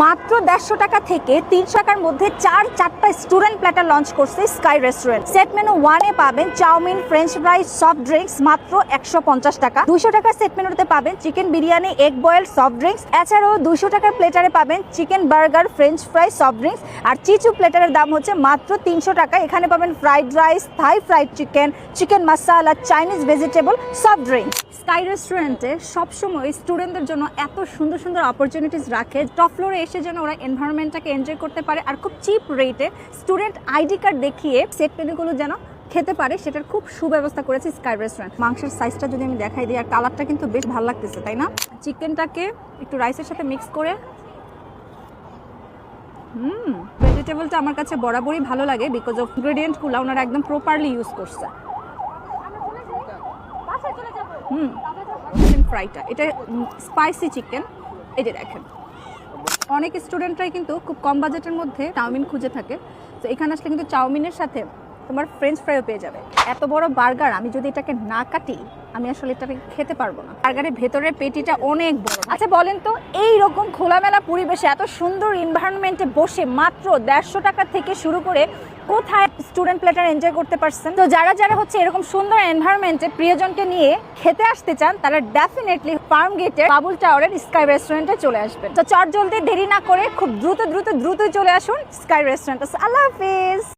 মাত্র 150 টাকা থেকে 300 টাকার মধ্যে চারটা স্টুডেন্ট প্ল্যাটার লঞ্চ করছে স্কাই রেস্টুরেন্ট। সেট মেনু 1 এ পাবেন chowmein, French fries, soft drinks মাত্র 150 টাকা। 200 টাকার সেট মেনুতে পাবেন chicken biryani, egg boil, soft drinks. এছাড়াও 200 টাকার প্লেটারে পাবেন chicken burger, French fry, soft drinks. আর চিচু প্লেটারের দাম হচ্ছে মাত্র 300 টাকা। এখানে পাবেন fried rice, Thai fried chicken, chicken masala, Chinese vegetable, soft drinks. Sky রেস্টুরেন্টে সবসময় স্টুডেন্টদের জন্য এত সুন্দর সুন্দর অপরচুনিটিস রাখে, টপ ফ্লোরে এসে যেন ওরা এনভায়রনমেন্টটাকে এনজয় করতে পারে আর খুব চিপ রেটে স্টুডেন্ট আইডি কার্ড দেখিয়ে সেট মেনুগুলো যেন খেতে পারে, সেটার খুব সুব্যবস্থা করেছে স্কাই রেস্টুরেন্ট। মাংসের সাইজটা যদি আমি দেখাই দিই, আর কালারটা কিন্তু বেশ ভালো লাগতেছে, তাই না? চিকেনটাকে একটু রাইসের সাথে মিক্স করে ভেজিটেবলটা আমার কাছে বরাবরই ভালো লাগে বিকজ অফ ইনগ্রেডিয়েন্টগুলো ওনারা একদম প্রপারলি ইউজ করছে। চিকেন ফ্রাইটা এটা স্পাইসি চিকেন, এই যে দেখেন অনেক স্টুডেন্টরাই কিন্তু খুব কম বাজেটের মধ্যে চাউমিন খুঁজে থাকে, তো এখানে আসলে কিন্তু চাউমিনের সাথে তোমার ফ্রেঞ্চ ফ্রাইও পেয়ে যাবে। এত বড় বার্গার আমি যদি এটাকে না কাটি আমি আসলে এটাকে খেতে পারবো না। বার্গারের ভেতরের পেটিটা অনেক বড়। আচ্ছা বলেন তো, এই রকম খোলামেলা পরিবেশে এত সুন্দর এনভায়রনমেন্টে বসে মাত্র 150 টাকা থেকে শুরু করে কোথায় স্টুডেন্ট প্ল্যাটার এনজয় করতে পারছেন? তো যারা হচ্ছে এরকম সুন্দর এনভায়রনমেন্টে প্রিয়জনকে নিয়ে খেতে আসতে চান তারা ডেফিনেটলি ফার্ম গেটের বাবুল টাওয়ারের স্কাই রেস্টুরেন্টে চলে আসবেন। তো চট জলদি দেরি না করে খুব দ্রুত চলে আসুন স্কাই রেস্টুরেন্টে। আল্লাহ হাফিজ।